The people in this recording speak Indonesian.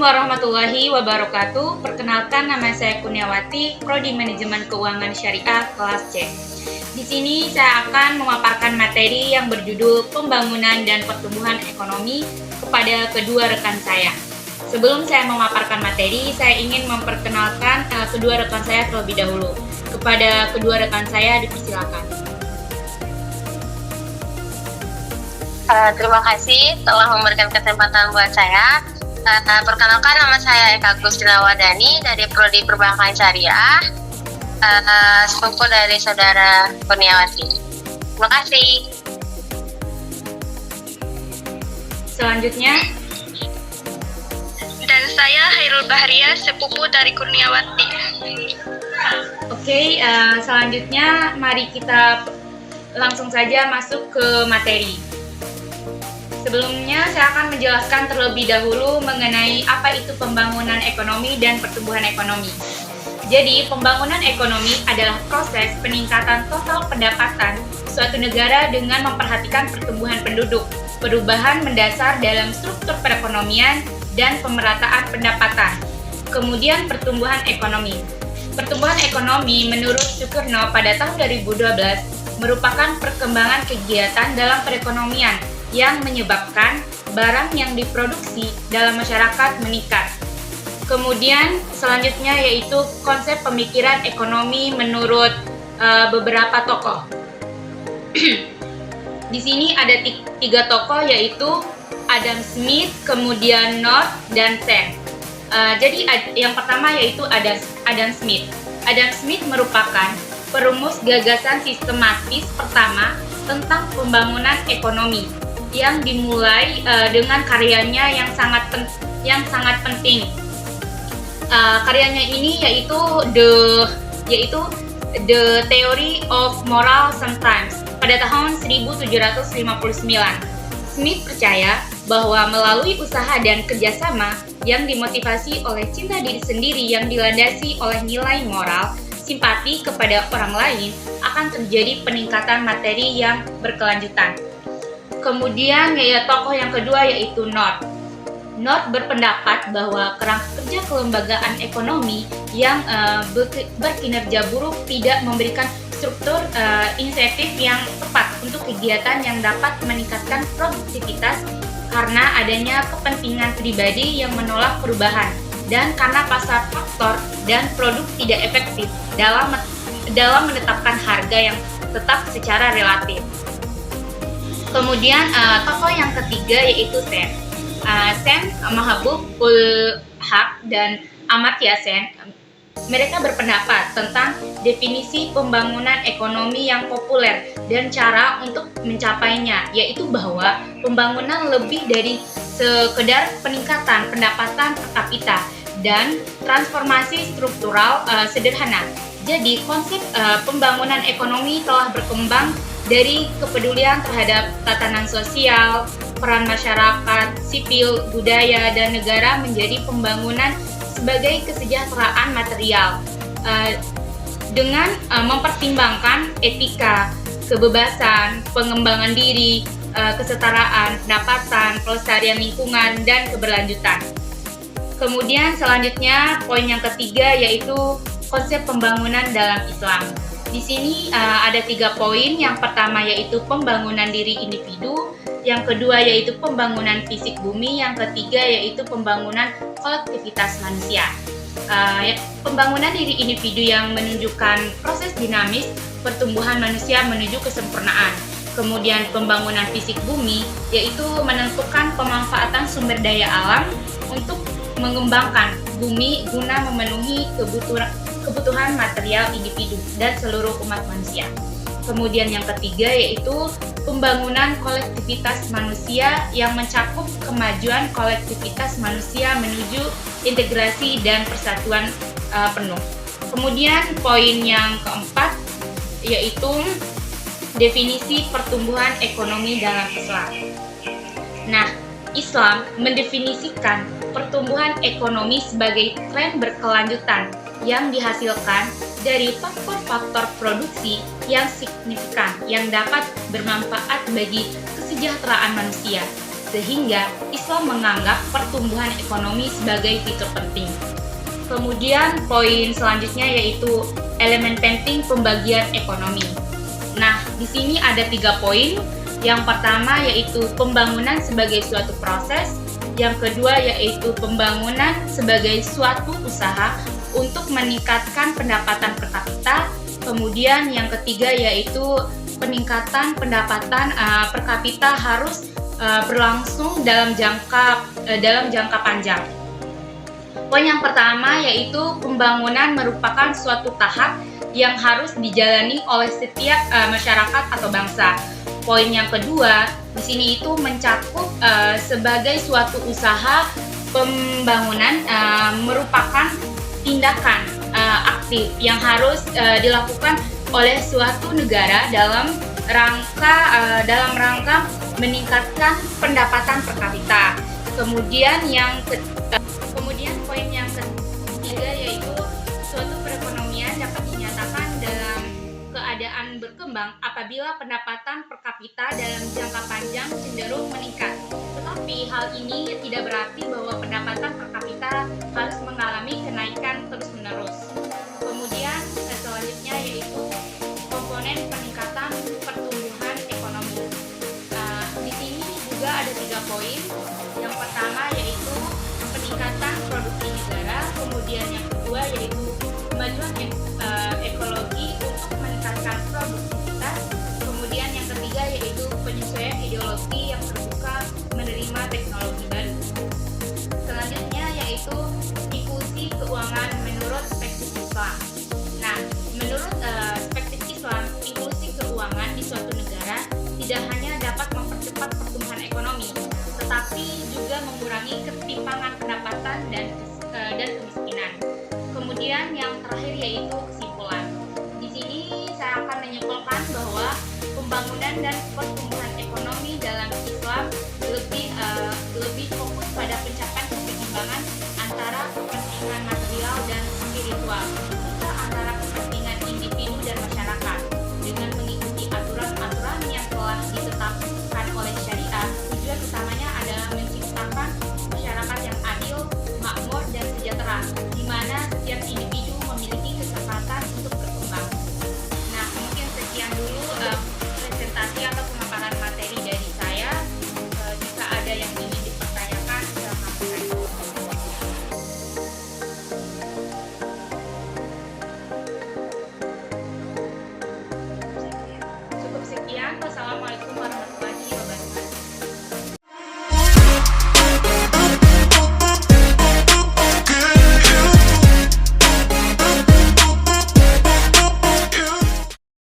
warahmatullahi wabarakatuh. Perkenalkan, nama saya Kurniawati, Prodi Manajemen Keuangan Syariah kelas C. Di sini saya akan memaparkan materi yang berjudul Pembangunan dan Pertumbuhan Ekonomi kepada kedua rekan saya. Sebelum saya memaparkan materi, saya ingin memperkenalkan kedua rekan saya terlebih dahulu. Kepada kedua rekan saya dipersilakan. Terima kasih telah memberikan kesempatan buat saya. Perkenalkan, nama saya Eka Gustina Wadani dari Prodi Perbankan Syariah, sepupu dari saudara Kurniawati. Terima kasih. Selanjutnya, dan saya Hairul Bahria, sepupu dari Kurniawati. Oke, selanjutnya mari kita langsung saja masuk ke materi. Sebelumnya saya akan menjelaskan terlebih dahulu mengenai apa itu pembangunan ekonomi dan pertumbuhan ekonomi. Jadi, pembangunan ekonomi adalah proses peningkatan total pendapatan suatu negara dengan memperhatikan pertumbuhan penduduk, perubahan mendasar dalam struktur perekonomian, dan pemerataan pendapatan. Kemudian pertumbuhan ekonomi. Pertumbuhan ekonomi menurut Sukarno pada tahun 2012 merupakan perkembangan kegiatan dalam perekonomian yang menyebabkan barang yang diproduksi dalam masyarakat meningkat. Kemudian selanjutnya yaitu konsep pemikiran ekonomi menurut beberapa tokoh. Di sini ada tiga tokoh yaitu Adam Smith, kemudian North, dan Sen. Jadi yang pertama yaitu Adam Smith. Adam Smith merupakan perumus gagasan sistematis pertama tentang pembangunan ekonomi yang dimulai dengan karyanya yang sangat penting. Karyanya ini yaitu The Theory of Moral Sometimes pada tahun 1759. Smith percaya bahwa melalui usaha dan kerjasama yang dimotivasi oleh cinta diri sendiri yang dilandasi oleh nilai moral, simpati kepada orang lain, akan terjadi peningkatan materi yang berkelanjutan. Kemudian tokoh yang kedua yaitu North. North berpendapat bahwa kerangka kerja kelembagaan ekonomi yang berkinerja buruk tidak memberikan struktur insentif yang tepat untuk kegiatan yang dapat meningkatkan produktivitas karena adanya kepentingan pribadi yang menolak perubahan dan karena pasar faktor dan produk tidak efektif dalam menetapkan harga yang tetap secara relatif. Kemudian tokoh yang ketiga yaitu Sen. Sen, Mahabub ul Haq, dan Amartya Sen. Mereka berpendapat tentang definisi pembangunan ekonomi yang populer dan cara untuk mencapainya, yaitu bahwa pembangunan lebih dari sekedar peningkatan pendapatan per kapita dan transformasi struktural sederhana. Jadi konsep pembangunan ekonomi telah berkembang dari kepedulian terhadap tatanan sosial, peran masyarakat, sipil, budaya, dan negara menjadi pembangunan sebagai kesejahteraan material dengan mempertimbangkan etika, kebebasan, pengembangan diri, kesetaraan, pendapatan, pelestarian lingkungan, dan keberlanjutan. Kemudian selanjutnya poin yang ketiga yaitu konsep pembangunan dalam Islam. Di sini ada 3 poin. Yang pertama yaitu pembangunan diri individu, yang kedua yaitu pembangunan fisik bumi, yang ketiga yaitu pembangunan kolektivitas manusia. Pembangunan diri individu yang menunjukkan proses dinamis pertumbuhan manusia menuju kesempurnaan. Kemudian pembangunan fisik bumi yaitu menentukan pemanfaatan sumber daya alam untuk mengembangkan bumi guna memenuhi kebutuhan material individu dan seluruh umat manusia. Kemudian yang ketiga yaitu pembangunan kolektivitas manusia yang mencakup kemajuan kolektivitas manusia menuju integrasi dan persatuan penuh. Kemudian poin yang keempat yaitu definisi pertumbuhan ekonomi dalam Islam. Nah, Islam mendefinisikan pertumbuhan ekonomi sebagai tren berkelanjutan yang dihasilkan dari faktor-faktor produksi yang signifikan yang dapat bermanfaat bagi kesejahteraan manusia, sehingga Islam Oslo menganggap pertumbuhan ekonomi sebagai fitur penting. Kemudian poin selanjutnya yaitu elemen penting pembagian ekonomi. Nah, di sini ada 3 poin. Yang pertama yaitu pembangunan sebagai suatu proses, yang kedua yaitu pembangunan sebagai suatu usaha untuk meningkatkan pendapatan per kapita, kemudian yang ketiga yaitu peningkatan pendapatan per kapita harus berlangsung dalam jangka panjang. Poin yang pertama yaitu pembangunan merupakan suatu tahap yang harus dijalani oleh setiap masyarakat atau bangsa. Poin yang kedua di sini itu mencakup sebagai suatu usaha pembangunan merupakan tindakan aktif yang harus dilakukan oleh suatu negara dalam rangka meningkatkan pendapatan per kapita. Kemudian poin yang ketiga yaitu suatu perekonomian dapat dinyatakan dalam keadaan berkembang apabila pendapatan per kapita dalam jangka panjang cenderung meningkat. Tetapi hal ini tidak berarti bahwa pendapatan per kapita harus mengalami kenaikan terus-menerus. Kemudian selanjutnya yaitu komponen peningkatan pertumbuhan ekonomi. Di sini juga ada 3 poin. Yang pertama yaitu peningkatan produksi negara, kemudian yang kedua yaitu kemajuan ekologi untuk meningkatkan produktivitas, kemudian yang ketiga yaitu penyesuaian ideologi yang terbuka menerima teknologi baru. Selanjutnya yaitu inklusi keuangan menurut perspektif Islam. Nah, menurut perspektif Islam, inklusi keuangan di suatu negara tidak hanya dapat mempercepat pertumbuhan ekonomi, tetapi juga mengurangi ketimpangan pendapatan dan kemiskinan. Kemudian yang terakhir yaitu kesimpulan. Di sini saya akan menyimpulkan bahwa pembangunan dan pertumbuhan ekonomi dalam Islam lebih fokus pada pencapaian keseimbangan antara kepentingan material dan spiritual, serta antara kepentingan individu dan masyarakat. Dengan mengikuti aturan-aturan yang telah ditetapkan oleh syariat, tujuan utamanya adalah menciptakan masyarakat yang adil, makmur, dan sejahtera, di mana setiap individu memiliki kesempatan untuk berkembang. Nah, mungkin sekian dulu presentasi atau pemaparan materi dari saya. Jika ada yang ingin dipertanyakan, silakan. Cukup sekian. Wassalamualaikum